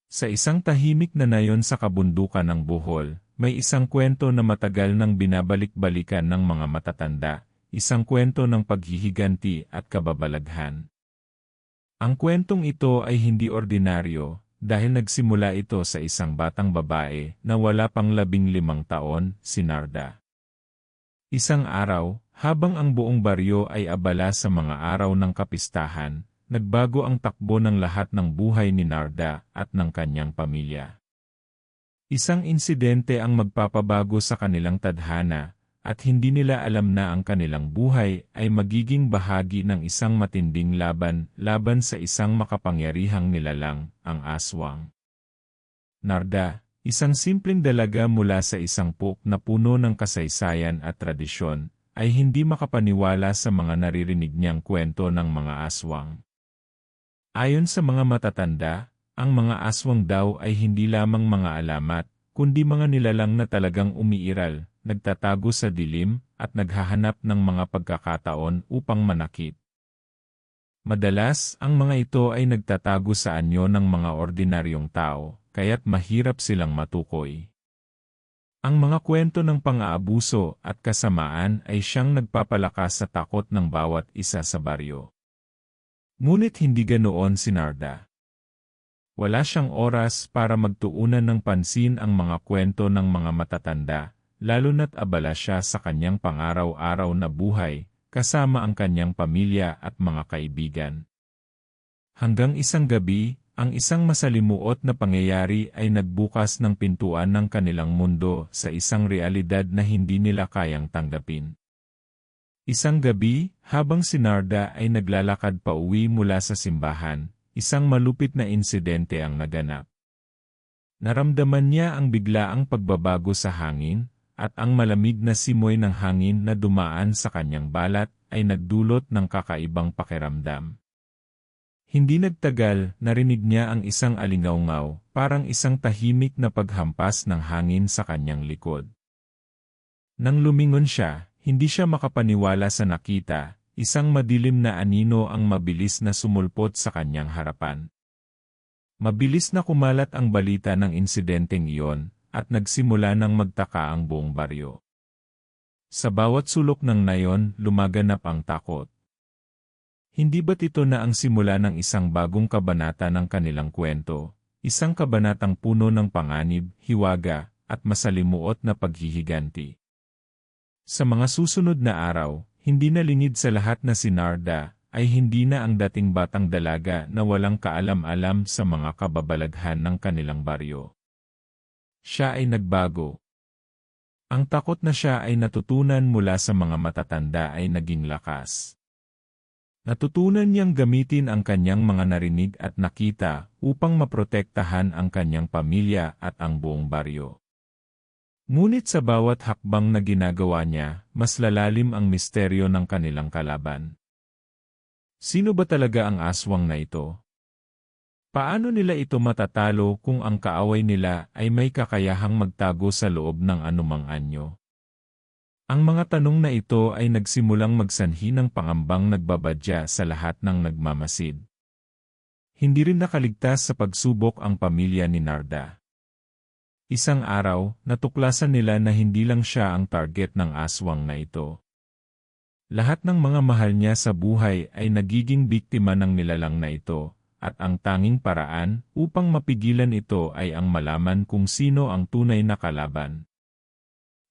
Sa isang tahimik na nayon sa kabundukan ng Bohol, may isang kwento na matagal nang binabalik-balikan ng mga matatanda, isang kwento ng paghihiganti at kababalaghan. Ang kwentong ito ay hindi ordinaryo, dahil nagsimula ito sa isang batang babae na wala pang 15 taon, si Narda. Isang araw, habang ang buong baryo ay abala sa mga araw ng kapistahan, nagbago ang takbo ng lahat ng buhay ni Narda at ng kanyang pamilya. Isang insidente ang magpapabago sa kanilang tadhana, at hindi nila alam na ang kanilang buhay ay magiging bahagi ng isang matinding laban sa isang makapangyarihang nilalang, ang Aswang. Narda, isang simpleng dalaga mula sa isang pok na puno ng kasaysayan at tradisyon, ay hindi makapaniwala sa mga naririnig niyang kwento ng mga aswang. Ayon sa mga matatanda, ang mga aswang daw ay hindi lamang mga alamat, kundi mga nilalang na talagang umiiral, nagtatago sa dilim, at naghahanap ng mga pagkakataon upang manakit. Madalas, ang mga ito ay nagtatago sa anyo ng mga ordinaryong tao, kaya't mahirap silang matukoy. Ang mga kwento ng pang-aabuso at kasamaan ay siyang nagpapalakas sa takot ng bawat isa sa baryo. Ngunit hindi ganoon si Narda. Wala siyang oras para magtuunan ng pansin ang mga kwento ng mga matatanda, lalo na't abala siya sa kanyang pangaraw-araw na buhay, kasama ang kanyang pamilya at mga kaibigan. Hanggang isang gabi, ang isang masalimuot na pangyayari ay nagbukas ng pintuan ng kanilang mundo sa isang realidad na hindi nila kayang tanggapin. Isang gabi, habang si Narda ay naglalakad pa uwi mula sa simbahan, isang malupit na insidente ang naganap. Naramdaman niya ang biglaang pagbabago sa hangin, at ang malamig na simoy ng hangin na dumaan sa kanyang balat ay nagdulot ng kakaibang pakiramdam. Hindi nagtagal, narinig niya ang isang alingawngaw, parang isang tahimik na paghampas ng hangin sa kanyang likod. Nang lumingon siya, hindi siya makapaniwala sa nakita, isang madilim na anino ang mabilis na sumulpot sa kanyang harapan. Mabilis na kumalat ang balita ng insidenteng iyon, at nagsimula ng magtaka ang buong baryo. Sa bawat sulok ng Nayon, lumaganap ang takot. Hindi ba't ito na ang simula ng isang bagong kabanata ng kanilang kwento, isang kabanatang puno ng panganib, hiwaga, at masalimuot na paghihiganti? Sa mga susunod na araw, hindi na lingid sa lahat na si Narda ay hindi na ang dating batang dalaga na walang kaalam-alam sa mga kababalaghan ng kanilang baryo. Siya ay nagbago. Ang takot na siya ay natutunan mula sa mga matatanda ay naging lakas. Natutunan niyang gamitin ang kanyang mga narinig at nakita upang maprotektahan ang kanyang pamilya at ang buong baryo. Ngunit sa bawat hakbang na ginagawa niya, mas lalalim ang misteryo ng kanilang kalaban. Sino ba talaga ang aswang na ito? Paano nila ito matatalo kung ang kaaway nila ay may kakayahang magtago sa loob ng anumang anyo? Ang mga tanong na ito ay nagsimulang magsanhi ng pangambang nagbabadya sa lahat ng nagmamasid. Hindi rin nakaligtas sa pagsubok ang pamilya ni Narda. Isang araw, natuklasan nila na hindi lang siya ang target ng aswang na ito. Lahat ng mga mahal niya sa buhay ay nagiging biktima ng nilalang na ito, at ang tanging paraan upang mapigilan ito ay ang malaman kung sino ang tunay na kalaban.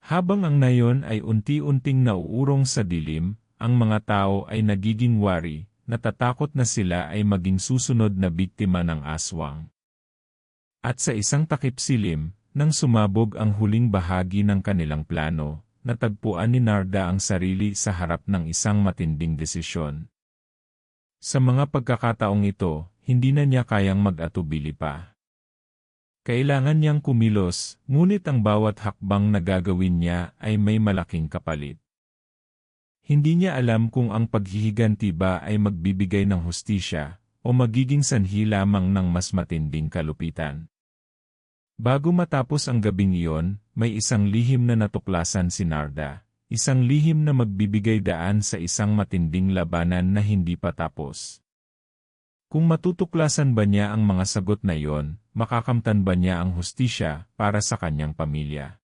Habang ang Nayon ay unti-unting nauurong sa dilim, ang mga tao ay nagiging wari, natatakot na sila ay maging susunod na biktima ng aswang. At sa isang takip silim, nang sumabog ang huling bahagi ng kanilang plano, natagpuan ni Narda ang sarili sa harap ng isang matinding desisyon. Sa mga pagkakataong ito, hindi na niya kayang mag-atubili pa. Kailangan niyang kumilos, ngunit ang bawat hakbang na gagawin niya ay may malaking kapalit. Hindi niya alam kung ang paghihiganti ba ay magbibigay ng hustisya, o magiging sanhi lamang ng mas matinding kalupitan. Bago matapos ang gabing iyon, may isang lihim na natuklasan si Narda, isang lihim na magbibigay daan sa isang matinding labanan na hindi pa tapos. Kung matutuklasan ba niya ang mga sagot na iyon, makakamtan ba niya ang hustisya para sa kanyang pamilya?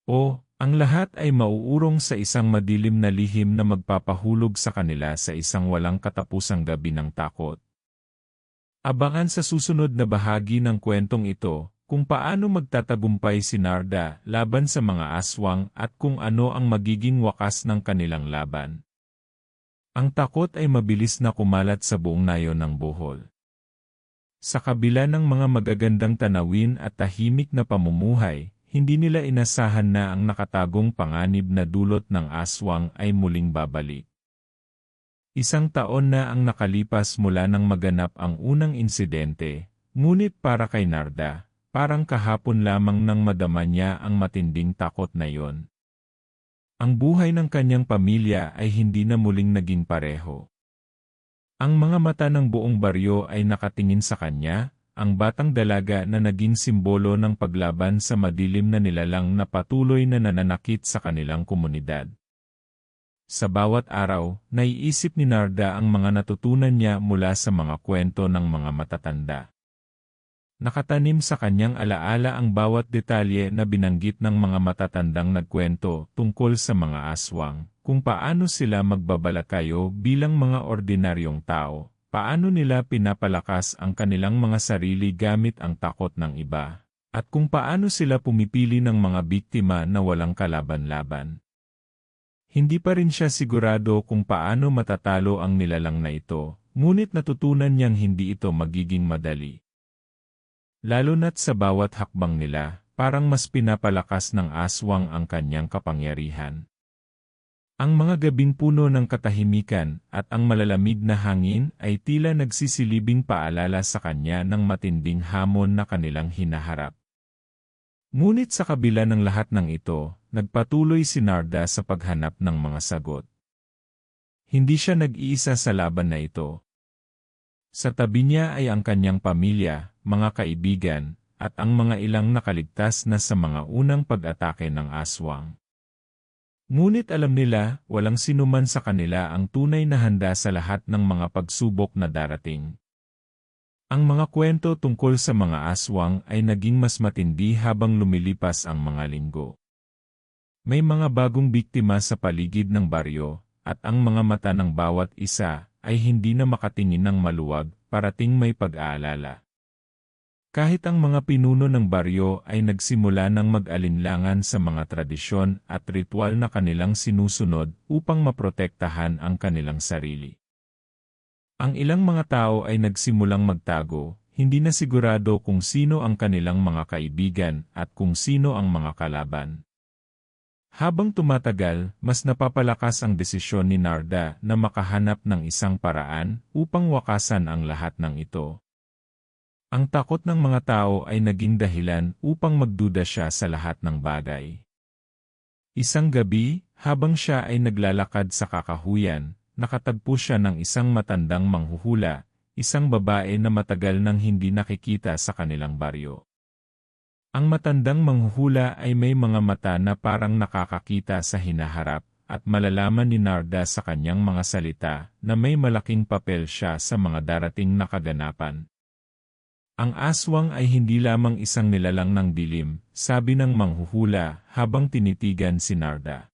O, ang lahat ay mauurong sa isang madilim na lihim na magpapahulog sa kanila sa isang walang katapusang gabi ng takot. Abangan sa susunod na bahagi ng kwentong ito, kung paano magtatagumpay si Narda laban sa mga aswang at kung ano ang magiging wakas ng kanilang laban. Ang takot ay mabilis na kumalat sa buong nayon ng Bohol. Sa kabila ng mga magagandang tanawin at tahimik na pamumuhay, hindi nila inasahan na ang nakatagong panganib na dulot ng aswang ay muling babalik. Isang taon na ang nakalipas mula nang maganap ang unang insidente, ngunit para kay Narda, parang kahapon lamang nang madama niya ang matinding takot na iyon. Ang buhay ng kanyang pamilya ay hindi na muling naging pareho. Ang mga mata ng buong baryo ay nakatingin sa kanya, ang batang dalaga na naging simbolo ng paglaban sa madilim na nilalang na patuloy na nananakit sa kanilang komunidad. Sa bawat araw, naiisip ni Narda ang mga natutunan niya mula sa mga kwento ng mga matatanda. Nakatanim sa kanyang alaala ang bawat detalye na binanggit ng mga matatandang nagkwento tungkol sa mga aswang, kung paano sila magbabalakayo bilang mga ordinaryong tao, paano nila pinapalakas ang kanilang mga sarili gamit ang takot ng iba, at kung paano sila pumipili ng mga biktima na walang kalaban-laban. Hindi pa rin siya sigurado kung paano matatalo ang nilalang na ito, ngunit natutunan niyang hindi ito magiging madali. Lalo na't sa bawat hakbang nila, parang mas pinapalakas ng aswang ang kanyang kapangyarihan. Ang mga gabing puno ng katahimikan at ang malalamig na hangin ay tila nagsisilibing paalala sa kanya ng matinding hamon na kanilang hinaharap. Ngunit sa kabila ng lahat ng ito, nagpatuloy si Narda sa paghanap ng mga sagot. Hindi siya nag-iisa sa laban na ito. Sa tabi niya ay ang kanyang pamilya, mga kaibigan, at ang mga ilang nakaligtas na sa mga unang pag-atake ng aswang. Ngunit alam nila, walang sinuman sa kanila ang tunay na handa sa lahat ng mga pagsubok na darating. Ang mga kwento tungkol sa mga aswang ay naging mas matindi habang lumilipas ang mga linggo. May mga bagong biktima sa paligid ng baryo, at ang mga mata ng bawat isa ay hindi na makatingin ng maluwag, parating may pag-aalala. Kahit ang mga pinuno ng baryo ay nagsimula ng mag-alinlangan sa mga tradisyon at ritual na kanilang sinusunod upang maprotektahan ang kanilang sarili. Ang ilang mga tao ay nagsimulang magtago, hindi na sigurado kung sino ang kanilang mga kaibigan at kung sino ang mga kalaban. Habang tumatagal, mas napapalakas ang desisyon ni Narda na makahanap ng isang paraan upang wakasan ang lahat ng ito. Ang takot ng mga tao ay naging dahilan upang magduda siya sa lahat ng bagay. Isang gabi, habang siya ay naglalakad sa kakahuyan, nakatagpo siya ng isang matandang manghuhula, isang babae na matagal nang hindi nakikita sa kanilang baryo. Ang matandang manghuhula ay may mga mata na parang nakakakita sa hinaharap, at malalaman ni Narda sa kanyang mga salita na may malaking papel siya sa mga darating na kaganapan. Ang aswang ay hindi lamang isang nilalang ng dilim, sabi ng manghuhula habang tinitigan si Narda.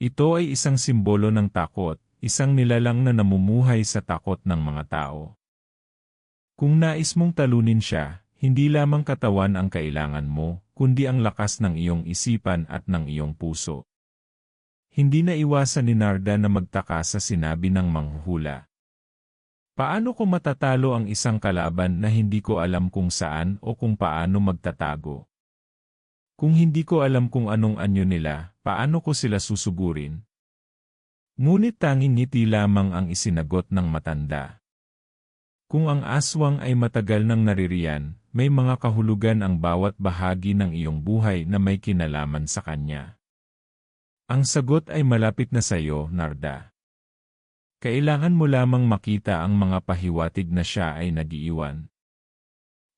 Ito ay isang simbolo ng takot, isang nilalang na namumuhay sa takot ng mga tao. Kung nais mong talunin siya, hindi lamang katawan ang kailangan mo, kundi ang lakas ng iyong isipan at ng iyong puso. Hindi na iwasan ni Narda na magtaka sa sinabi ng manghuhula. Paano ko matatalo ang isang kalaban na hindi ko alam kung saan o kung paano magtatago? Kung hindi ko alam kung anong anyo nila, paano ko sila susugurin? Ngunit tanging ngiti lamang ang isinagot ng matanda. Kung ang aswang ay matagal nang naririyan, may mga kahulugan ang bawat bahagi ng iyong buhay na may kinalaman sa kanya. Ang sagot ay malapit na sa iyo, Narda. Kailangan mo lamang makita ang mga pahiwatig na siya ay nag-iiwan.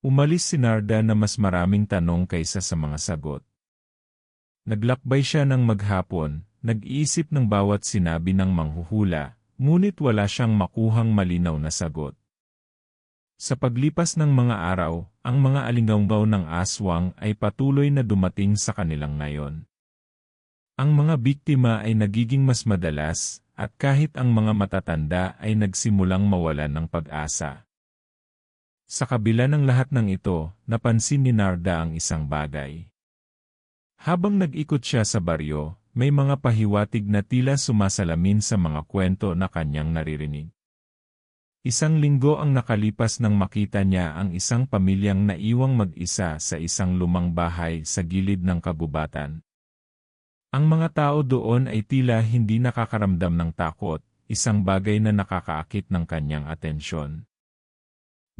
Umalis si Narda na mas maraming tanong kaysa sa mga sagot. Naglakbay siya ng maghapon, nag-iisip ng bawat sinabi ng manghuhula, ngunit wala siyang makuhang malinaw na sagot. Sa paglipas ng mga araw, ang mga alinggaw ng aswang ay patuloy na dumating sa kanilang Nayon. Ang mga biktima ay nagiging mas madalas, at kahit ang mga matatanda ay nagsimulang mawalan ng pag-asa. Sa kabila ng lahat ng ito, napansin ni Narda ang isang bagay. Habang nag-ikot siya sa baryo, may mga pahiwatig na tila sumasalamin sa mga kwento na kanyang naririnig. Isang linggo ang nakalipas nang makita niya ang isang pamilyang naiwang mag-isa sa isang lumang bahay sa gilid ng kagubatan. Ang mga tao doon ay tila hindi nakakaramdam ng takot, isang bagay na nakakaakit ng kanyang atensyon.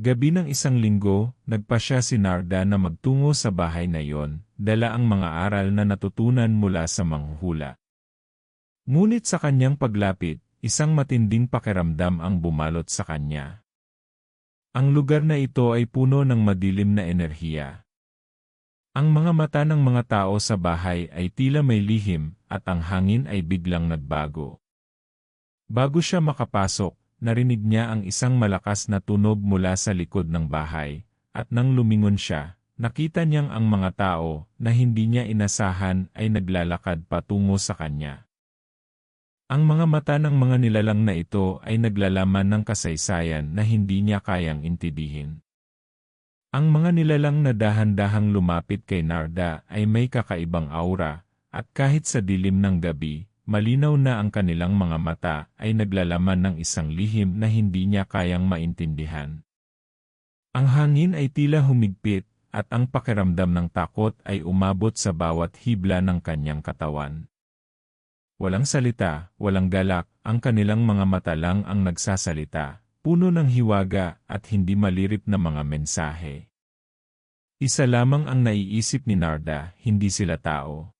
Gabi ng isang linggo, nagpasya si Narda na magtungo sa bahay na iyon, dala ang mga aral na natutunan mula sa manghuhula. Ngunit sa kanyang paglapit, isang matinding pakiramdam ang bumalot sa kanya. Ang lugar na ito ay puno ng madilim na enerhiya. Ang mga mata ng mga tao sa bahay ay tila may lihim, at ang hangin ay biglang nagbago. Bago siya makapasok, narinig niya ang isang malakas na tunog mula sa likod ng bahay, at nang lumingon siya, nakita niyang ang mga tao na hindi niya inasahan ay naglalakad patungo sa kanya. Ang mga mata ng mga nilalang na ito ay naglalaman ng kasaysayan na hindi niya kayang intindihin. Ang mga nilalang na dahan-dahang lumapit kay Narda ay may kakaibang aura, at kahit sa dilim ng gabi, malinaw na ang kanilang mga mata ay naglalaman ng isang lihim na hindi niya kayang maintindihan. Ang hangin ay tila humigpit, at ang pakiramdam ng takot ay umabot sa bawat hibla ng kanyang katawan. Walang salita, walang galak, ang kanilang mga mata lang ang nagsasalita, puno ng hiwaga at hindi malirip na mga mensahe. Isa lamang ang naiisip ni Narda, hindi sila tao.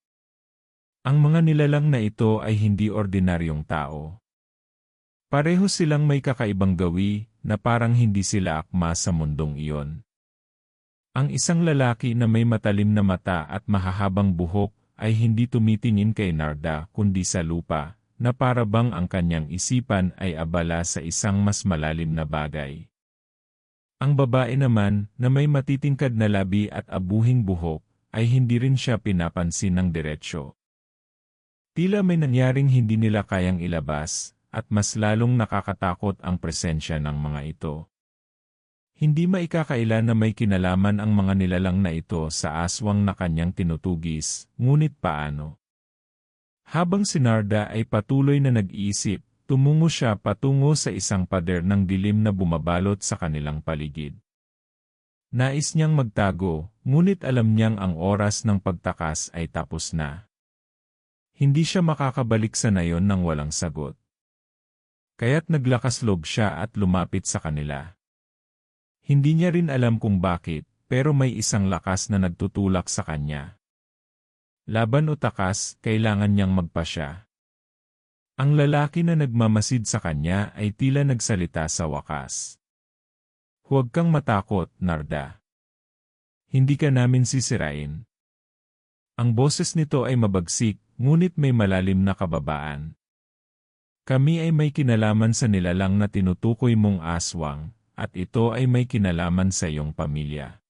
Ang mga nilalang na ito ay hindi ordinaryong tao. Pareho silang may kakaibang gawi, na parang hindi sila akma sa mundong iyon. Ang isang lalaki na may matalim na mata at mahahabang buhok, ay hindi tumitingin kay Narda kundi sa lupa, na para bang ang kanyang isipan ay abala sa isang mas malalim na bagay. Ang babae naman, na may matitingkad na labi at abuhing buhok, ay hindi rin siya pinapansin ng diretsyo. Tila may nangyaring hindi nila kayang ilabas, at mas lalong nakakatakot ang presensya ng mga ito. Hindi maikakaila na may kinalaman ang mga nilalang na ito sa aswang na kanyang tinutugis, ngunit paano? Habang si Narda ay patuloy na nag-iisip, tumungo siya patungo sa isang pader ng dilim na bumabalot sa kanilang paligid. Nais niyang magtago, ngunit alam niyang ang oras ng pagtakas ay tapos na. Hindi siya makakabalik sa Nayon nang walang sagot. Kaya't naglakas loob siya at lumapit sa kanila. Hindi niya rin alam kung bakit, pero may isang lakas na nagtutulak sa kanya. Laban o takas, kailangan niyang magpasya. Ang lalaki na nagmamasid sa kanya ay tila nagsalita sa wakas. Huwag kang matakot, Narda. Hindi ka namin sisirain. Ang boses nito ay mabagsik, ngunit may malalim na kababaan. Kami ay may kinalaman sa nilalang na tinutukoy mong aswang, at ito ay may kinalaman sa iyong pamilya.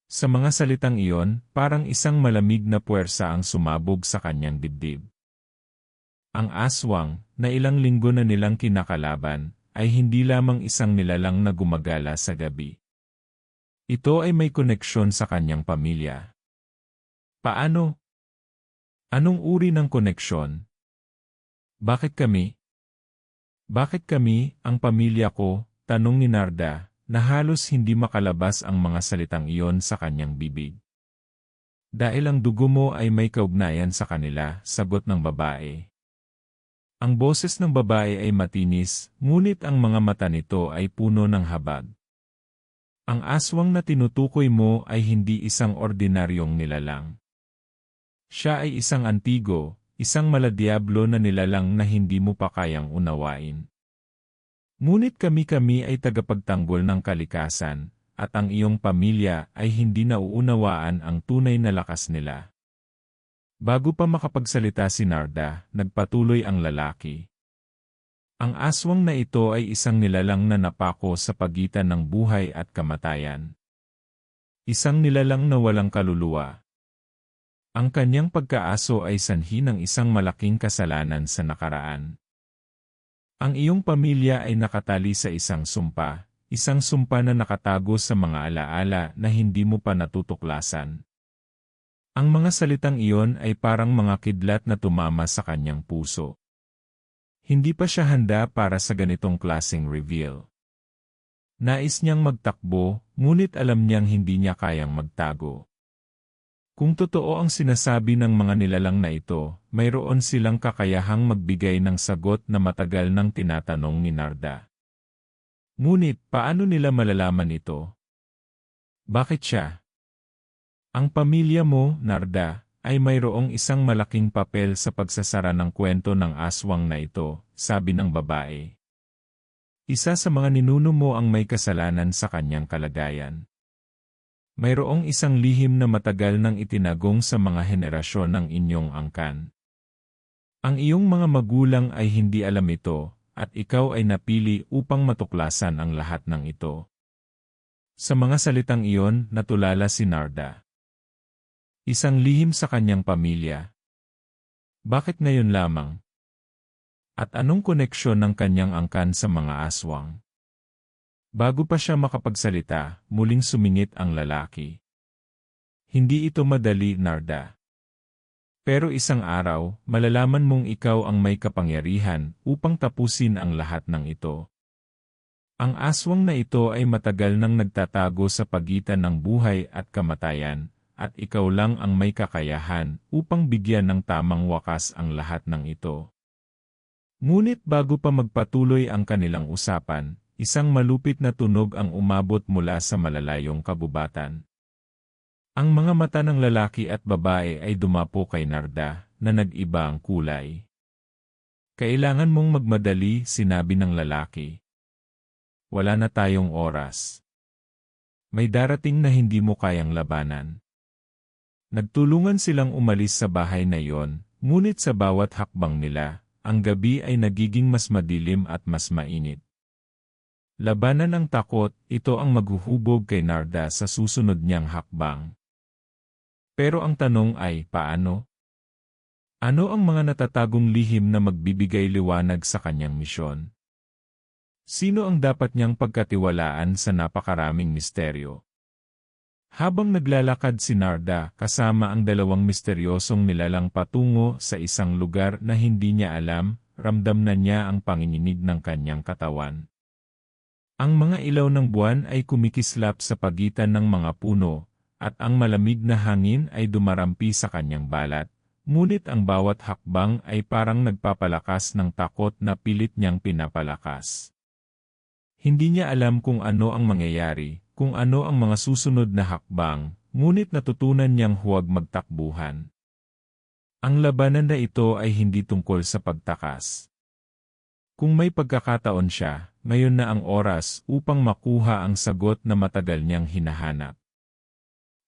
Sa mga salitang iyon, parang isang malamig na puwersa ang sumabog sa kanyang dibdib. Ang aswang, na ilang linggo na nilang kinakalaban, ay hindi lamang isang nilalang na gumagala sa gabi. Ito ay may koneksyon sa kanyang pamilya. Paano? Anong uri ng koneksyon? Bakit kami? Bakit kami, ang pamilya ko? Tanong ni Narda, na halos hindi makalabas ang mga salitang iyon sa kanyang bibig. Dahil ang dugo mo ay may kaugnayan sa kanila, sagot ng babae. Ang boses ng babae ay matinis, ngunit ang mga mata nito ay puno ng habag. Ang aswang na tinutukoy mo ay hindi isang ordinaryong nilalang. Siya ay isang antigo, isang maladiablo na nilalang na hindi mo pa kayang unawain. Ngunit kami ay tagapagtanggol ng kalikasan, at ang iyong pamilya ay hindi nauunawaan ang tunay na lakas nila. Bago pa makapagsalita si Narda, nagpatuloy ang lalaki. Ang aswang na ito ay isang nilalang na napako sa pagitan ng buhay at kamatayan. Isang nilalang na walang kaluluwa. Ang kanyang pagkaaso ay sanhi ng isang malaking kasalanan sa nakaraan. Ang iyong pamilya ay nakatali sa isang sumpa na nakatago sa mga alaala na hindi mo pa natutuklasan. Ang mga salitang iyon ay parang mga kidlat na tumama sa kanyang puso. Hindi pa siya handa para sa ganitong klaseng reveal. Nais niyang magtakbo, ngunit alam niyang hindi niya kayang magtago. Kung totoo ang sinasabi ng mga nilalang na ito, mayroon silang kakayahang magbigay ng sagot na matagal nang tinatanong ni Narda. Ngunit, paano nila malalaman ito? Bakit siya? Ang pamilya mo, Narda, ay mayroong isang malaking papel sa pagsasara ng kwento ng aswang na ito, sabi ng babae. Isa sa mga ninuno mo ang may kasalanan sa kanyang kalagayan. Mayroong isang lihim na matagal nang itinagong sa mga henerasyon ng inyong angkan. Ang iyong mga magulang ay hindi alam ito, at ikaw ay napili upang matuklasan ang lahat ng ito. Sa mga salitang iyon, natulala si Narda. Isang lihim sa kanyang pamilya. Bakit ngayon lamang? At anong koneksyon ng kanyang angkan sa mga aswang? Bago pa siya makapagsalita, muling sumingit ang lalaki. Hindi ito madali, Narda. Pero isang araw, malalaman mong ikaw ang may kapangyarihan upang tapusin ang lahat ng ito. Ang aswang na ito ay matagal nang nagtatago sa pagitan ng buhay at kamatayan, at ikaw lang ang may kakayahan upang bigyan ng tamang wakas ang lahat ng ito. Ngunit bago pa magpatuloy ang kanilang usapan, isang malupit na tunog ang umabot mula sa malalayong kabubatan. Ang mga mata ng lalaki at babae ay dumapo kay Narda, na nag-iba ang kulay. Kailangan mong magmadali, sinabi ng lalaki. Wala na tayong oras. May darating na hindi mo kayang labanan. Nagtulungan silang umalis sa bahay na iyon, ngunit sa bawat hakbang nila, ang gabi ay nagiging mas madilim at mas mainit. Labanan ang takot, ito ang maghuhubog kay Narda sa susunod niyang hakbang. Pero ang tanong ay, paano? Ano ang mga natatagong lihim na magbibigay liwanag sa kanyang misyon? Sino ang dapat niyang pagkatiwalaan sa napakaraming misteryo? Habang naglalakad si Narda kasama ang dalawang misteryosong nilalang patungo sa isang lugar na hindi niya alam, ramdam na niya ang panginginig ng kanyang katawan. Ang mga ilaw ng buwan ay kumikislap sa pagitan ng mga puno, at ang malamig na hangin ay dumarampi sa kanyang balat, ngunit ang bawat hakbang ay parang nagpapalakas ng takot na pilit niyang pinapalakas. Hindi niya alam kung ano ang mangyayari, kung ano ang mga susunod na hakbang, ngunit natutunan niyang huwag magtakbuhan. Ang labanan na ito ay hindi tungkol sa pagtakas. Kung may pagkakataon siya, ngayon na ang oras upang makuha ang sagot na matagal niyang hinahanap.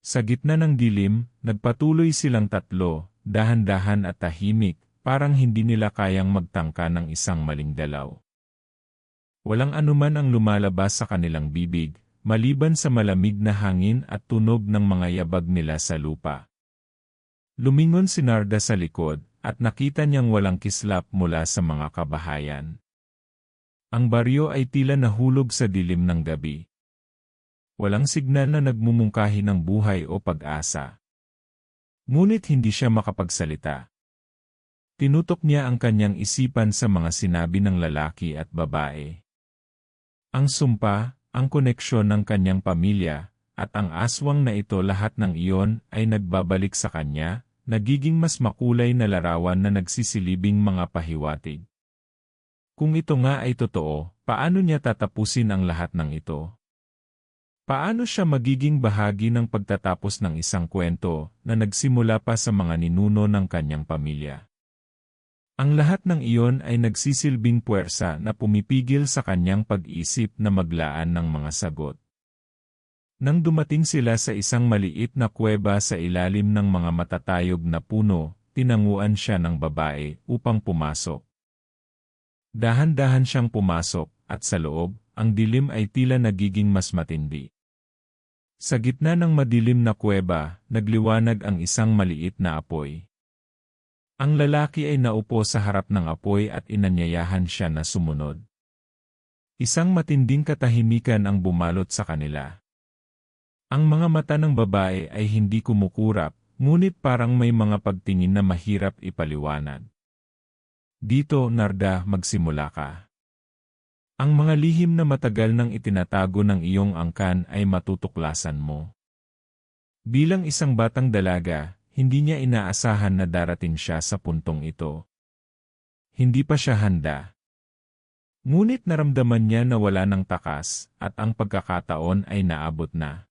Sa gitna ng dilim, nagpatuloy silang tatlo, dahan-dahan at tahimik, parang hindi nila kayang magtangka ng isang maling dalaw. Walang anuman ang lumalabas sa kanilang bibig, maliban sa malamig na hangin at tunog ng mga yabag nila sa lupa. Lumingon si Narda sa likod, at nakita niyang walang kislap mula sa mga kabahayan. Ang baryo ay tila nahulog sa dilim ng gabi. Walang signal na nagmumungkahi ng buhay o pag-asa. Ngunit hindi siya makapagsalita. Tinutok niya ang kanyang isipan sa mga sinabi ng lalaki at babae. Ang sumpa, ang koneksyon ng kanyang pamilya, at ang aswang na ito, lahat ng iyon ay nagbabalik sa kanya, nagiging mas makulay na larawan na nagsisilibing mga pahiwatig. Kung ito nga ay totoo, paano niya tatapusin ang lahat ng ito? Paano siya magiging bahagi ng pagtatapos ng isang kwento na nagsimula pa sa mga ninuno ng kanyang pamilya? Ang lahat ng iyon ay nagsisilbing puwersa na pumipigil sa kanyang pag-isip na maglaan ng mga sagot. Nang dumating sila sa isang maliit na kuweba sa ilalim ng mga matatayog na puno, tinanguan siya ng babae upang pumasok. Dahan-dahan siyang pumasok, at sa loob, ang dilim ay tila nagiging mas matindi. Sa gitna ng madilim na kuweba, nagliwanag ang isang maliit na apoy. Ang lalaki ay naupo sa harap ng apoy at inanyayahan siya na sumunod. Isang matinding katahimikan ang bumalot sa kanila. Ang mga mata ng babae ay hindi kumukurap, ngunit parang may mga pagtingin na mahirap ipaliwanag. Dito, Narda, magsimula ka. Ang mga lihim na matagal nang itinatago ng iyong angkan ay matutuklasan mo. Bilang isang batang dalaga, hindi niya inaasahan na darating siya sa puntong ito. Hindi pa siya handa. Ngunit naramdaman niya na wala ng takas, at ang pagkakataon ay naabot na.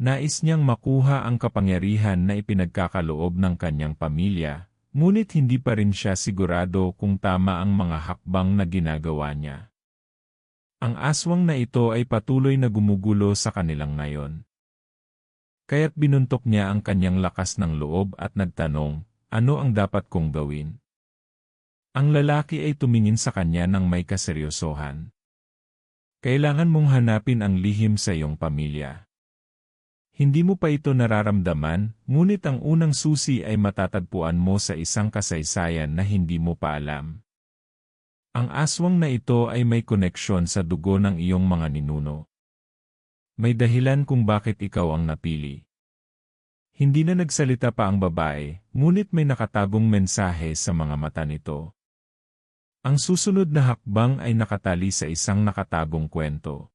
Nais niyang makuha ang kapangyarihan na ipinagkakaloob ng kanyang pamilya, ngunit hindi pa rin siya sigurado kung tama ang mga hakbang na ginagawa niya. Ang aswang na ito ay patuloy na gumugulo sa kanilang ngayon. Kaya't binuntok niya ang kanyang lakas ng loob at nagtanong, ano ang dapat kong gawin? Ang lalaki ay tumingin sa kanya ng may kaseryosohan. Kailangan mong hanapin ang lihim sa iyong pamilya. Hindi mo pa ito nararamdaman, ngunit ang unang susi ay matatagpuan mo sa isang kasaysayan na hindi mo pa alam. Ang aswang na ito ay may koneksyon sa dugo ng iyong mga ninuno. May dahilan kung bakit ikaw ang napili. Hindi na nagsalita pa ang babae, ngunit may nakatagong mensahe sa mga mata nito. Ang susunod na hakbang ay nakatali sa isang nakatagong kwento.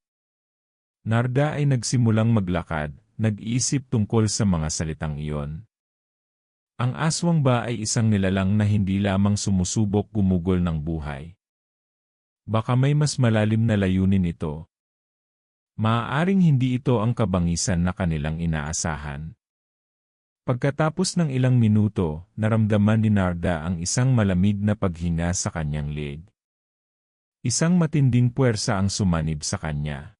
Narda ay nagsimulang maglakad, nag-iisip tungkol sa mga salitang iyon. Ang aswang ba ay isang nilalang na hindi lamang sumusubok gumugol ng buhay? Baka may mas malalim na layunin ito. Maaaring hindi ito ang kabangisan na kanilang inaasahan. Pagkatapos ng ilang minuto, naramdaman ni Narda ang isang malamig na paghinga sa kanyang leeg. Isang matinding puwersa ang sumanib sa kanya.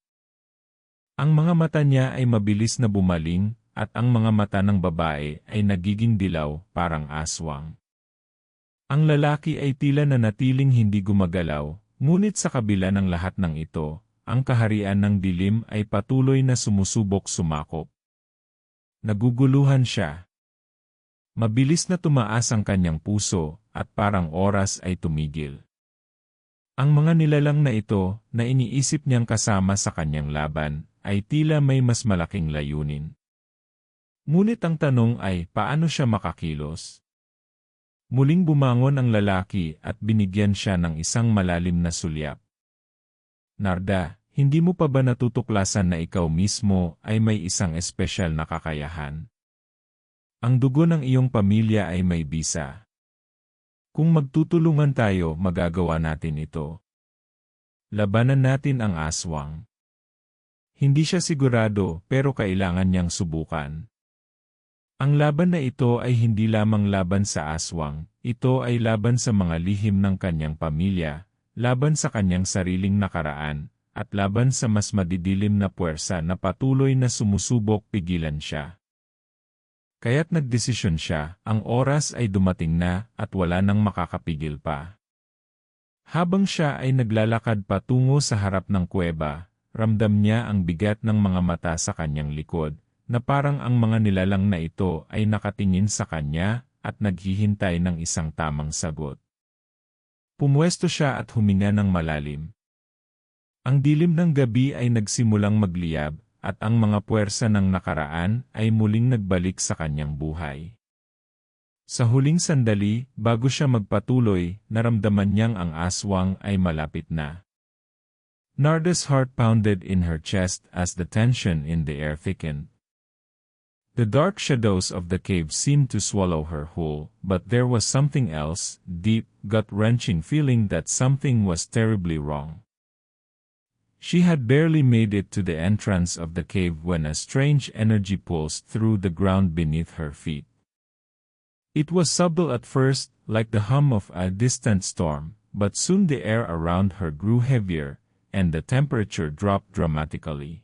Ang mga mata niya ay mabilis na bumaling, at ang mga mata ng babae ay nagiging dilaw, parang aswang. Ang lalaki ay tila nanatiling hindi gumagalaw, ngunit sa kabila ng lahat ng ito, ang kaharian ng dilim ay patuloy na sumusubok sumakop. Naguguluhan siya. Mabilis na tumaas ang kanyang puso, at parang oras ay tumigil. Ang mga nilalang na ito, na iniisip niyang kasama sa kanyang laban, ay tila may mas malaking layunin. Ngunit ang tanong ay, paano siya makakilos? Muling bumangon ang lalaki at binigyan siya ng isang malalim na sulyap. Narda, hindi mo pa ba natutuklasan na ikaw mismo ay may isang espesyal na kakayahan? Ang dugo ng iyong pamilya ay may bisa. Kung magtutulungan tayo, magagawa natin ito. Labanan natin ang aswang. Hindi siya sigurado, pero kailangan niyang subukan. Ang laban na ito ay hindi lamang laban sa aswang, ito ay laban sa mga lihim ng kanyang pamilya, laban sa kanyang sariling nakaraan, at laban sa mas madidilim na puwersa na patuloy na sumusubok pigilan siya. Kaya't nagdesisyon siya, ang oras ay dumating na at wala nang makakapigil pa. Habang siya ay naglalakad patungo sa harap ng kuweba, ramdam niya ang bigat ng mga mata sa kanyang likod, na parang ang mga nilalang na ito ay nakatingin sa kanya at naghihintay ng isang tamang sagot. Pumwesto siya at huminga ng malalim. Ang dilim ng gabi ay nagsimulang magliyab, at ang mga puwersa ng nakaraan ay muling nagbalik sa kanyang buhay. Sa huling sandali, bago siya magpatuloy, naramdaman niyang ang aswang ay malapit na. Narda's heart pounded in her chest as the tension in the air thickened. The dark shadows of the cave seemed to swallow her whole, but there was something else, deep, gut-wrenching feeling that something was terribly wrong. She had barely made it to the entrance of the cave when a strange energy pulsed through the ground beneath her feet. It was subtle at first, like the hum of a distant storm, but soon the air around her grew heavier, and the temperature dropped dramatically.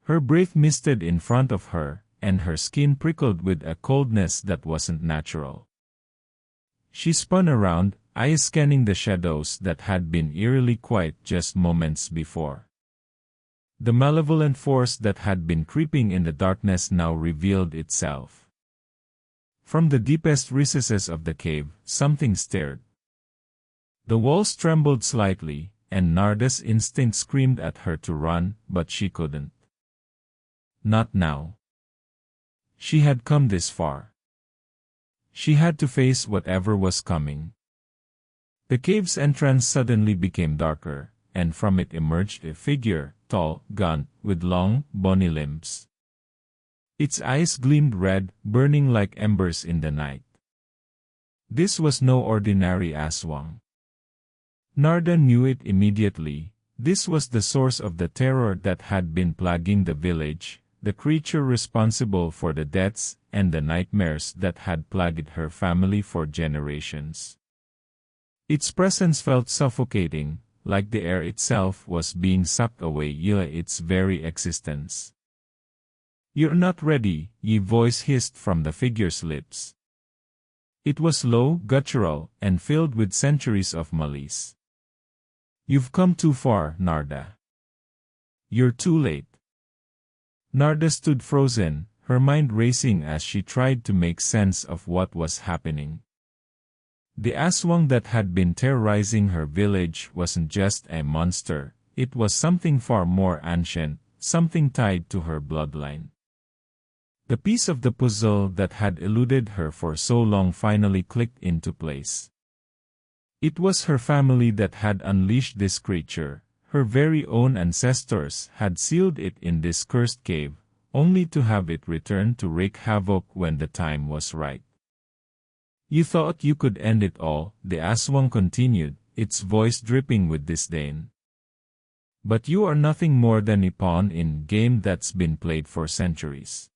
Her breath misted in front of her, and her skin prickled with a coldness that wasn't natural. She spun around, eyes scanning the shadows that had been eerily quiet just moments before. The malevolent force that had been creeping in the darkness now revealed itself. From the deepest recesses of the cave, something stirred. The walls trembled slightly, and Narda's instinct screamed at her to run, but she couldn't. Not now. She had come this far. She had to face whatever was coming. The cave's entrance suddenly became darker, and from it emerged a figure, tall, gaunt, with long, bony limbs. Its eyes gleamed red, burning like embers in the night. This was no ordinary Aswang. Narda knew it immediately. This was the source of the terror that had been plaguing the village, the creature responsible for the deaths and the nightmares that had plagued her family for generations. Its presence felt suffocating, like the air itself was being sucked away by its very existence. "You're not ready," a voice hissed from the figure's lips. It was low, guttural, and filled with centuries of malice. "You've come too far, Narda. You're too late." Narda stood frozen, her mind racing as she tried to make sense of what was happening. The Aswang that had been terrorizing her village wasn't just a monster, it was something far more ancient, something tied to her bloodline. The piece of the puzzle that had eluded her for so long finally clicked into place. It was her family that had unleashed this creature. Her very own ancestors had sealed it in this cursed cave, only to have it return to wreak havoc when the time was right. "You thought you could end it all," the Aswang continued, its voice dripping with disdain. "But you are nothing more than a pawn in a game that's been played for centuries.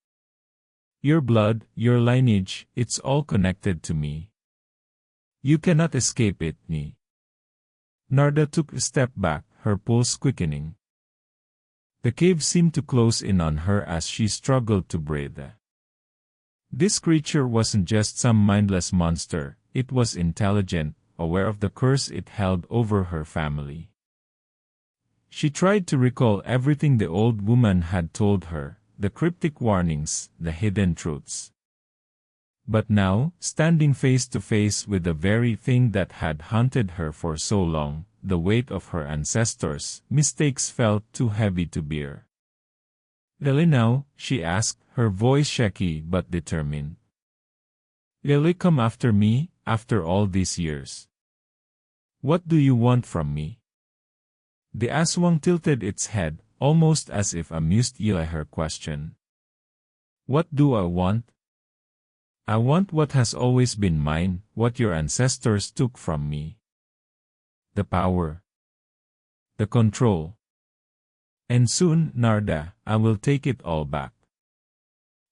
Your blood, your lineage, it's all connected to me. You cannot escape it, ni." Narda took a step back, her pulse quickening. The cave seemed to close in on her as she struggled to breathe. This creature wasn't just some mindless monster, it was intelligent, aware of the curse it held over her family. She tried to recall everything the old woman had told her, the cryptic warnings, the hidden truths. But now, standing face to face with the very thing that had haunted her for so long, the weight of her ancestors' mistakes felt too heavy to bear. "Really now?" she asked, her voice shaky but determined. "Really come after me, after all these years? What do you want from me?" The Aswang tilted its head, almost as if amused by her question. "What do I want? I want what has always been mine, what your ancestors took from me. The power. The control. And soon, Narda, I will take it all back.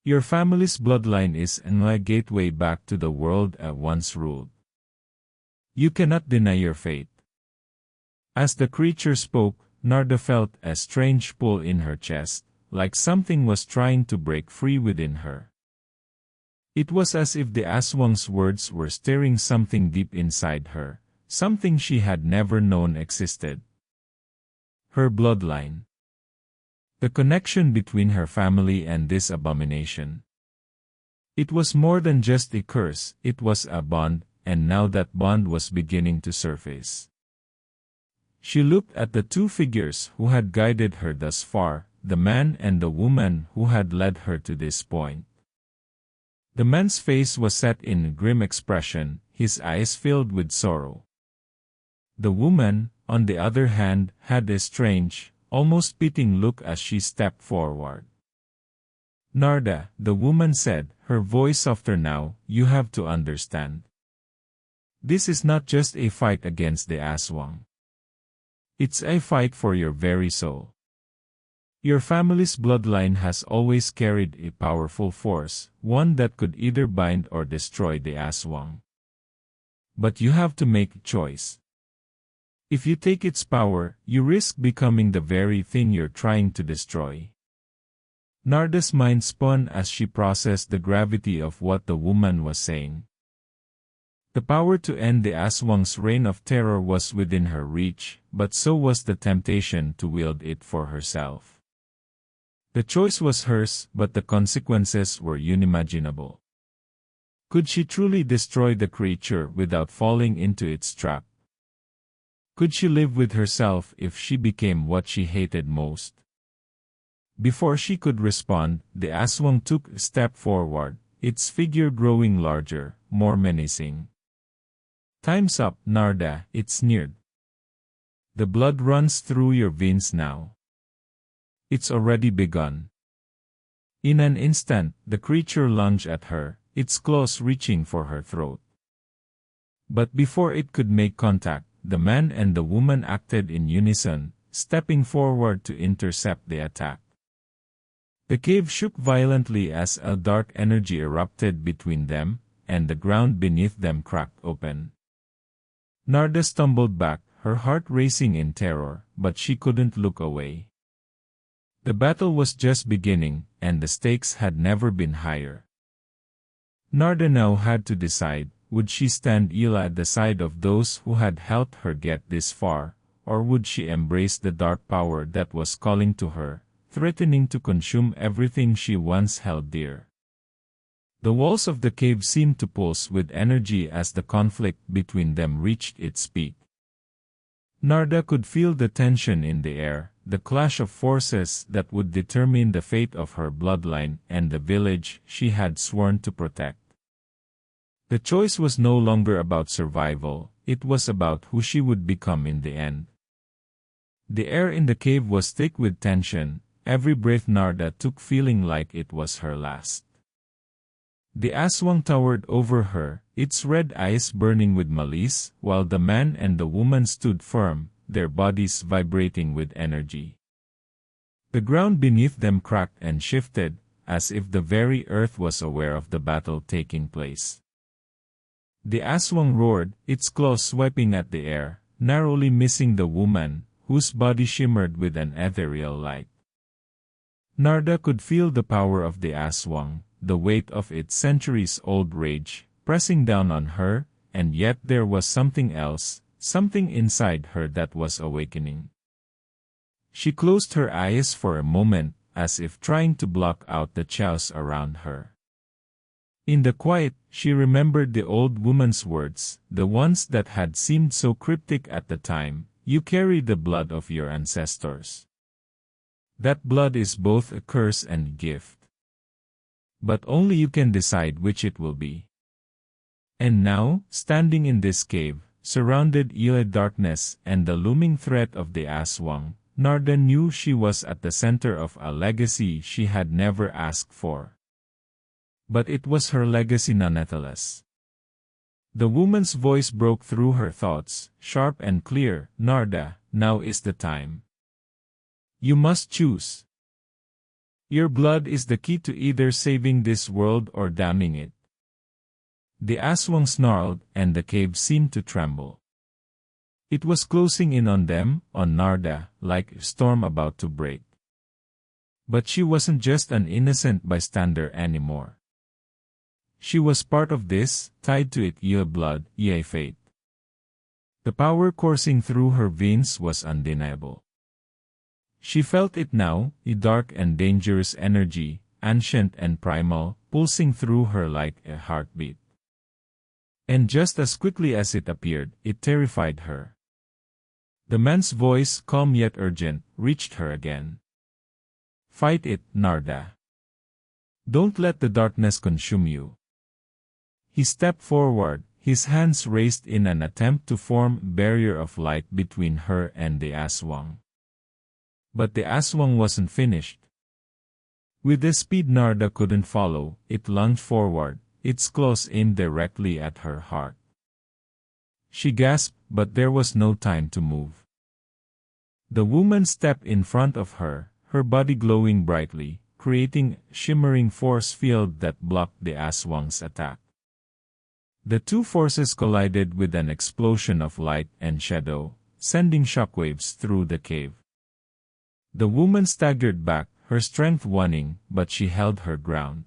Your family's bloodline is my gateway back to the world I once ruled. You cannot deny your fate." As the creature spoke, Narda felt a strange pull in her chest, like something was trying to break free within her. It was as if the Aswang's words were stirring something deep inside her, something she had never known existed. Her bloodline. The connection between her family and this abomination. It was more than just a curse, it was a bond, and now that bond was beginning to surface. She looked at the two figures who had guided her thus far, the man and the woman who had led her to this point. The man's face was set in a grim expression, his eyes filled with sorrow. The woman, on the other hand, had a strange, almost pitying look as she stepped forward. "Narda," the woman said, her voice softer now, "you have to understand. This is not just a fight against the Aswang. It's a fight for your very soul. Your family's bloodline has always carried a powerful force, one that could either bind or destroy the Aswang. But you have to make a choice. If you take its power, you risk becoming the very thing you're trying to destroy." Narda's mind spun as she processed the gravity of what the woman was saying. The power to end the Aswang's reign of terror was within her reach, but so was the temptation to wield it for herself. The choice was hers, but the consequences were unimaginable. Could she truly destroy the creature without falling into its trap? Could she live with herself if she became what she hated most? Before she could respond, the Aswang took a step forward, its figure growing larger, more menacing. "Time's up, Narda," it sneered. "The blood runs through your veins now. It's already begun." In an instant, the creature lunged at her, its claws reaching for her throat. But before it could make contact, the man and the woman acted in unison, stepping forward to intercept the attack. The cave shook violently as a dark energy erupted between them, and the ground beneath them cracked open. Narda stumbled back, her heart racing in terror, but she couldn't look away. The battle was just beginning, and the stakes had never been higher. Narda now had to decide, would she stand at the side of those who had helped her get this far, or would she embrace the dark power that was calling to her, threatening to consume everything she once held dear? The walls of the cave seemed to pulse with energy as the conflict between them reached its peak. Narda could feel the tension in the air, the clash of forces that would determine the fate of her bloodline and the village she had sworn to protect. The choice was no longer about survival, it was about who she would become in the end. The air in the cave was thick with tension, every breath Narda took feeling like it was her last. The Aswang towered over her, its red eyes burning with malice, while the man and the woman stood firm, their bodies vibrating with energy. The ground beneath them cracked and shifted, as if the very earth was aware of the battle taking place. The Aswang roared, its claws swiping at the air, narrowly missing the woman, whose body shimmered with an ethereal light. Narda could feel the power of the Aswang, the weight of its centuries-old rage, pressing down on her, and yet there was something else, something inside her that was awakening. She closed her eyes for a moment, as if trying to block out the chaos around her. In the quiet, she remembered the old woman's words, the ones that had seemed so cryptic at the time, "You carry the blood of your ancestors. That blood is both a curse and a gift. But only you can decide which it will be." And now, standing in this cave, surrounded by darkness and the looming threat of the Aswang, Narda knew she was at the center of a legacy she had never asked for. But it was her legacy nonetheless. The woman's voice broke through her thoughts, sharp and clear. "Narda, now is the time. You must choose. Your blood is the key to either saving this world or damning it." The Aswang snarled, and the cave seemed to tremble. It was closing in on them, on Narda, like a storm about to break. But she wasn't just an innocent bystander anymore. She was part of this, tied to it via blood, via fate. The power coursing through her veins was undeniable. She felt it now, a dark and dangerous energy, ancient and primal, pulsing through her like a heartbeat. And just as quickly as it appeared, it terrified her. The man's voice, calm yet urgent, reached her again. "Fight it, Narda. Don't let the darkness consume you." He stepped forward, his hands raised in an attempt to form a barrier of light between her and the Aswang. But the Aswang wasn't finished. With the speed Narda couldn't follow, it lunged forward, its claws aimed directly at her heart. She gasped, but there was no time to move. The woman stepped in front of her, her body glowing brightly, creating a shimmering force field that blocked the Aswang's attack. The two forces collided with an explosion of light and shadow, sending shockwaves through the cave. The woman staggered back, her strength waning, but she held her ground.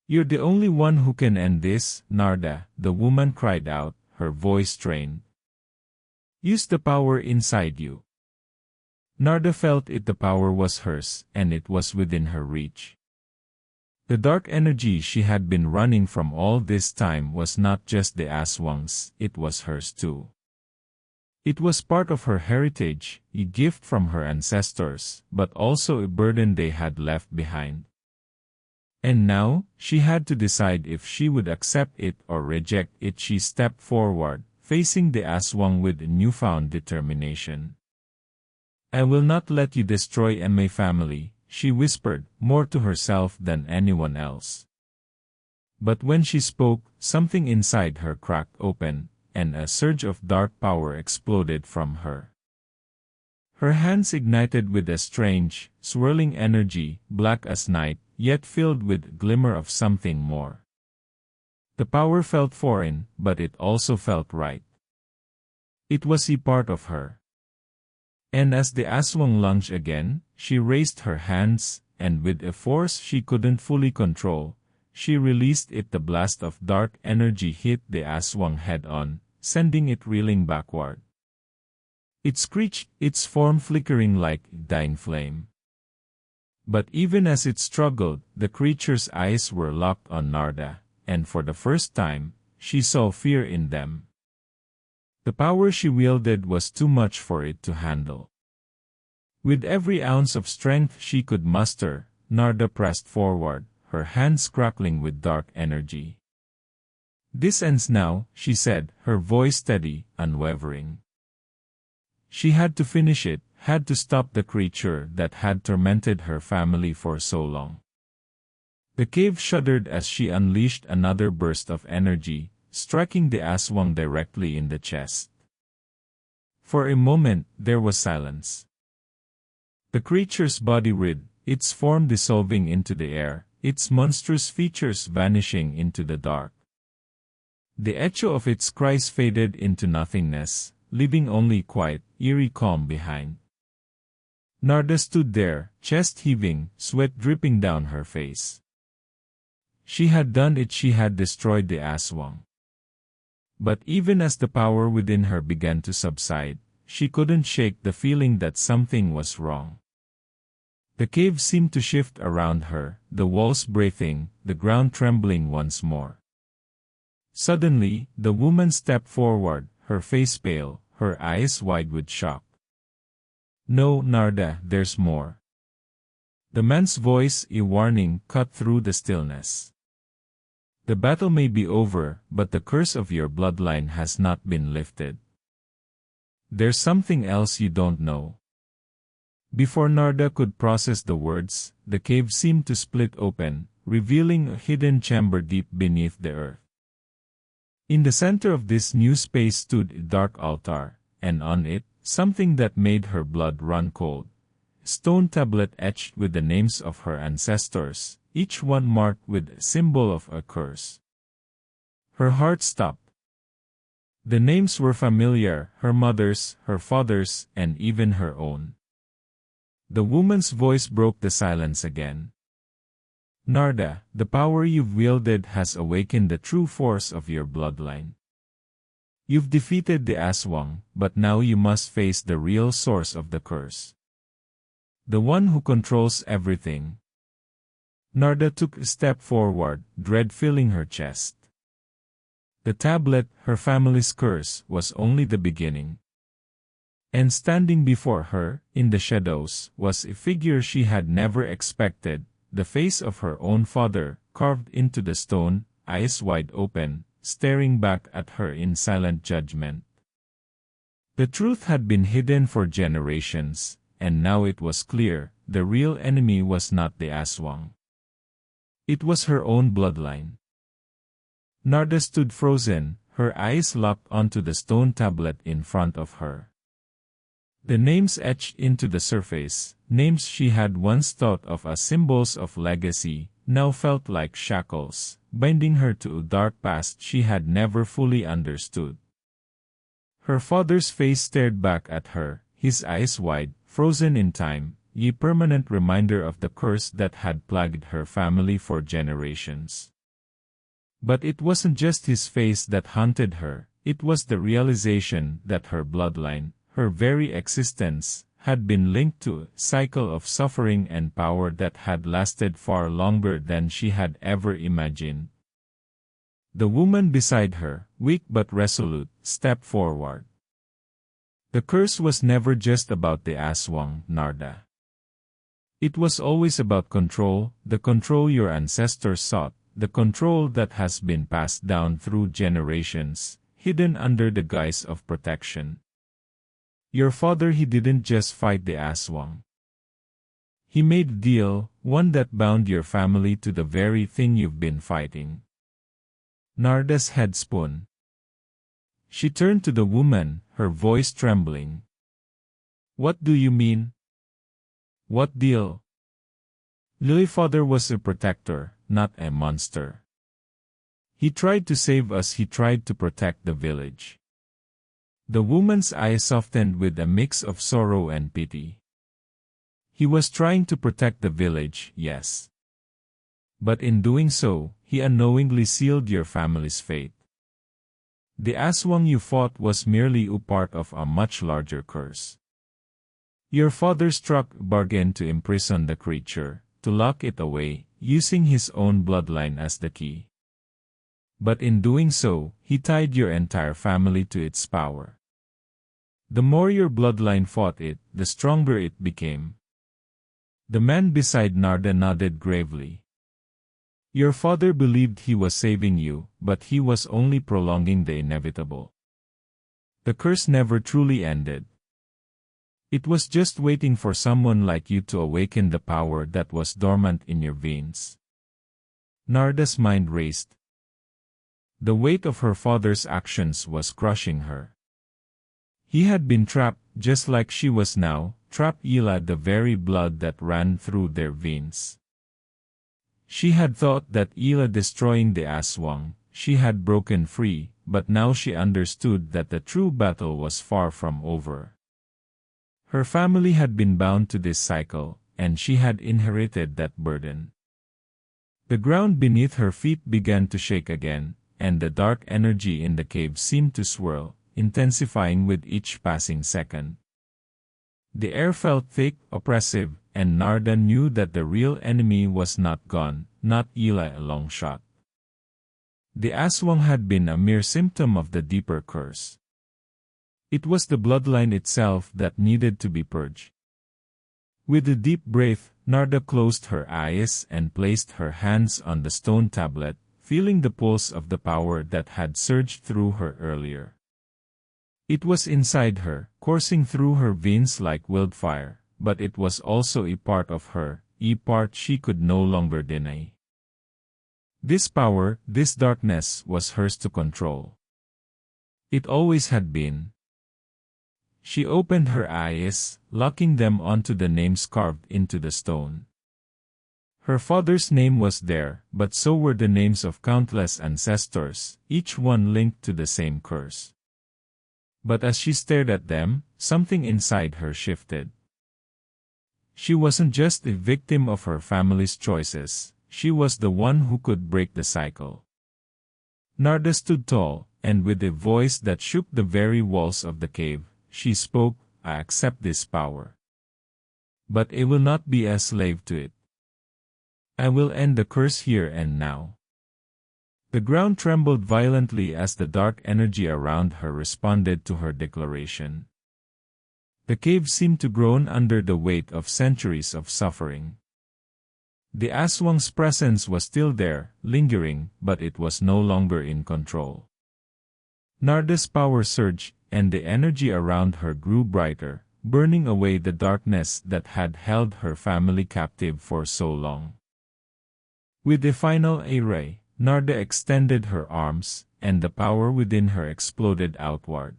You're the only one who can end this, Narda, the woman cried out, her voice strained. Use the power inside you. Narda felt it, the power was hers, and it was within her reach. The dark energy she had been running from all this time was not just the Aswang's, it was hers too. It was part of her heritage, a gift from her ancestors, but also a burden they had left behind. And now, she had to decide if she would accept it or reject it. She stepped forward, facing the Aswang with newfound determination. I will not let you destroy my family, she whispered, more to herself than anyone else. But when she spoke, something inside her cracked open, and a surge of dark power exploded from her. Her hands ignited with a strange, swirling energy, black as night, yet filled with glimmer of something more. The power felt foreign, but it also felt right. It was a part of her. And as the Aswang lunged again, she raised her hands, and with a force she couldn't fully control, she released it. The blast of dark energy hit the Aswang head-on, sending it reeling backward. It screeched, its form flickering like a dying flame. But even as it struggled, the creature's eyes were locked on Narda, and for the first time, she saw fear in them. The power she wielded was too much for it to handle. With every ounce of strength she could muster, Narda pressed forward, her hands crackling with dark energy. This ends now, she said, her voice steady, unwavering. She had to finish it, had to stop the creature that had tormented her family for so long. The cave shuddered as she unleashed another burst of energy, striking the Aswang directly in the chest. For a moment, there was silence. The creature's body writhed, its form dissolving into the air, its monstrous features vanishing into the dark. The echo of its cries faded into nothingness, leaving only quiet, eerie calm behind. Narda stood there, chest heaving, sweat dripping down her face. She had done it, she had destroyed the Aswang. But even as the power within her began to subside, she couldn't shake the feeling that something was wrong. The cave seemed to shift around her, the walls breathing, the ground trembling once more. Suddenly, the woman stepped forward, her face pale, her eyes wide with shock. No, Narda, there's more. The man's voice, a warning, cut through the stillness. The battle may be over, but the curse of your bloodline has not been lifted. There's something else you don't know. Before Narda could process the words, the cave seemed to split open, revealing a hidden chamber deep beneath the earth. In the center of this new space stood a dark altar, and on it, something that made her blood run cold. A stone tablet etched with the names of her ancestors, each one marked with a symbol of a curse. Her heart stopped. The names were familiar, her mother's, her father's, and even her own. The woman's voice broke the silence again. Narda, the power you've wielded has awakened the true force of your bloodline. You've defeated the Aswang, but now you must face the real source of the curse. The one who controls everything. Narda took a step forward, dread filling her chest. The tablet, her family's curse, was only the beginning. And standing before her, in the shadows, was a figure she had never expected, the face of her own father, carved into the stone, eyes wide open, staring back at her in silent judgment. The truth had been hidden for generations, and now it was clear, the real enemy was not the Aswang. It was her own bloodline. Narda stood frozen, her eyes locked onto the stone tablet in front of her. The names etched into the surface, names she had once thought of as symbols of legacy, now felt like shackles, binding her to a dark past she had never fully understood. Her father's face stared back at her, his eyes wide, frozen in time, a permanent reminder of the curse that had plagued her family for generations. But it wasn't just his face that haunted her, it was the realization that her bloodline, her very existence, had been linked to a cycle of suffering and power that had lasted far longer than she had ever imagined. The woman beside her, weak but resolute, stepped forward. The curse was never just about the Aswang, Narda. It was always about control, the control your ancestors sought, the control that has been passed down through generations, hidden under the guise of protection. Your father, he didn't just fight the Aswang. He made a deal, one that bound your family to the very thing you've been fighting. Narda's head spun. She turned to the woman, her voice trembling. What do you mean? What deal? Lily's father was a protector, not a monster. He tried to save us, he tried to protect the village. The woman's eyes softened with a mix of sorrow and pity. He was trying to protect the village, yes. But in doing so, he unknowingly sealed your family's fate. The Aswang you fought was merely a part of a much larger curse. Your father struck a bargain to imprison the creature, to lock it away, using his own bloodline as the key. But in doing so, he tied your entire family to its power. The more your bloodline fought it, the stronger it became. The man beside Narda nodded gravely. Your father believed he was saving you, but he was only prolonging the inevitable. The curse never truly ended. It was just waiting for someone like you to awaken the power that was dormant in your veins. Narda's mind raced. The weight of her father's actions was crushing her. He had been trapped, just like she was now, trapped the very blood that ran through their veins. She had thought that destroying the Aswang, she had broken free, but now she understood that the true battle was far from over. Her family had been bound to this cycle, and she had inherited that burden. The ground beneath her feet began to shake again, and the dark energy in the cave seemed to swirl, intensifying with each passing second. The air felt thick, oppressive, and Narda knew that the real enemy was not gone, not a long shot. The Aswang had been a mere symptom of the deeper curse. It was the bloodline itself that needed to be purged. With a deep breath, Narda closed her eyes and placed her hands on the stone tablet, feeling the pulse of the power that had surged through her earlier. It was inside her, coursing through her veins like wildfire, but it was also a part of her, a part she could no longer deny. This power, this darkness, was hers to control. It always had been. She opened her eyes, locking them onto the names carved into the stone. Her father's name was there, but so were the names of countless ancestors, each one linked to the same curse. But as she stared at them, something inside her shifted. She wasn't just a victim of her family's choices, she was the one who could break the cycle. Narda stood tall, and with a voice that shook the very walls of the cave, she spoke, I accept this power. But I will not be a slave to it. I will end the curse here and now. The ground trembled violently as the dark energy around her responded to her declaration. The cave seemed to groan under the weight of centuries of suffering. The Aswang's presence was still there, lingering, but it was no longer in control. Narda's power surged, and the energy around her grew brighter, burning away the darkness that had held her family captive for so long. With the final ray, Narda extended her arms, and the power within her exploded outward.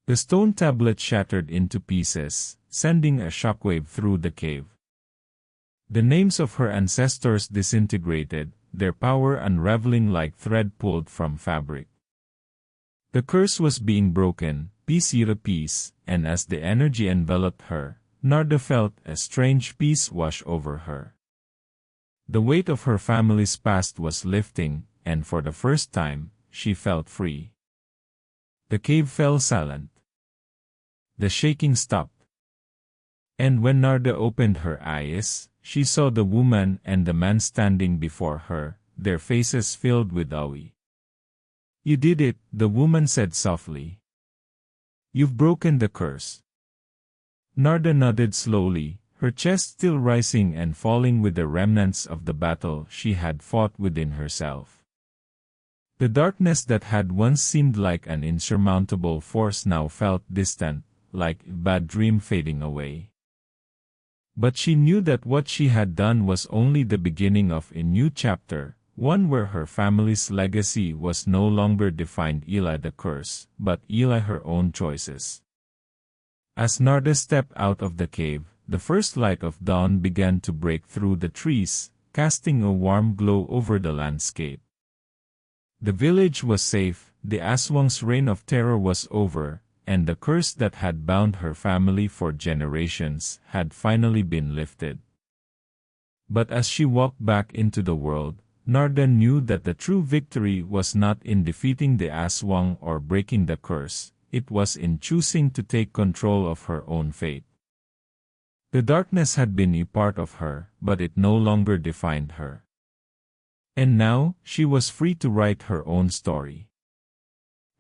The stone tablet shattered into pieces, sending a shockwave through the cave. The names of her ancestors disintegrated, their power unraveling like thread pulled from fabric. The curse was being broken, piece by piece, and as the energy enveloped her, Narda felt a strange peace wash over her. The weight of her family's past was lifting, and for the first time, she felt free. The cave fell silent. The shaking stopped. And when Narda opened her eyes, she saw the woman and the man standing before her, their faces filled with awe. "You did it," the woman said softly. "You've broken the curse." Narda nodded slowly, her chest still rising and falling with the remnants of the battle she had fought within herself. The darkness that had once seemed like an insurmountable force now felt distant, like a bad dream fading away. But she knew that what she had done was only the beginning of a new chapter, one where her family's legacy was no longer defined Eli the curse, but Eli her own choices. As Narda stepped out of the cave, the first light of dawn began to break through the trees, casting a warm glow over the landscape. The village was safe, the Aswang's reign of terror was over, and the curse that had bound her family for generations had finally been lifted. But as she walked back into the world, Narda knew that the true victory was not in defeating the Aswang or breaking the curse, it was in choosing to take control of her own fate. The darkness had been a part of her, but it no longer defined her. And now, she was free to write her own story.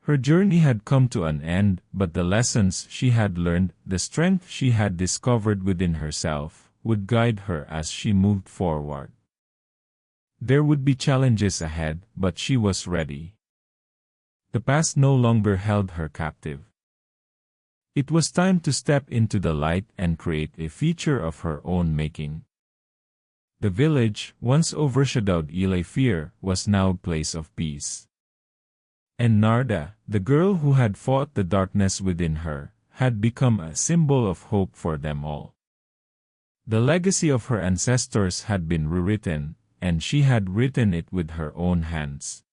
Her journey had come to an end, but the lessons she had learned, the strength she had discovered within herself, would guide her as she moved forward. There would be challenges ahead, but she was ready. The past no longer held her captive. It was time to step into the light and create a future of her own making. The village, once overshadowed Eli fear, was now a place of peace. And Narda, the girl who had fought the darkness within her, had become a symbol of hope for them all. The legacy of her ancestors had been rewritten, and she had written it with her own hands.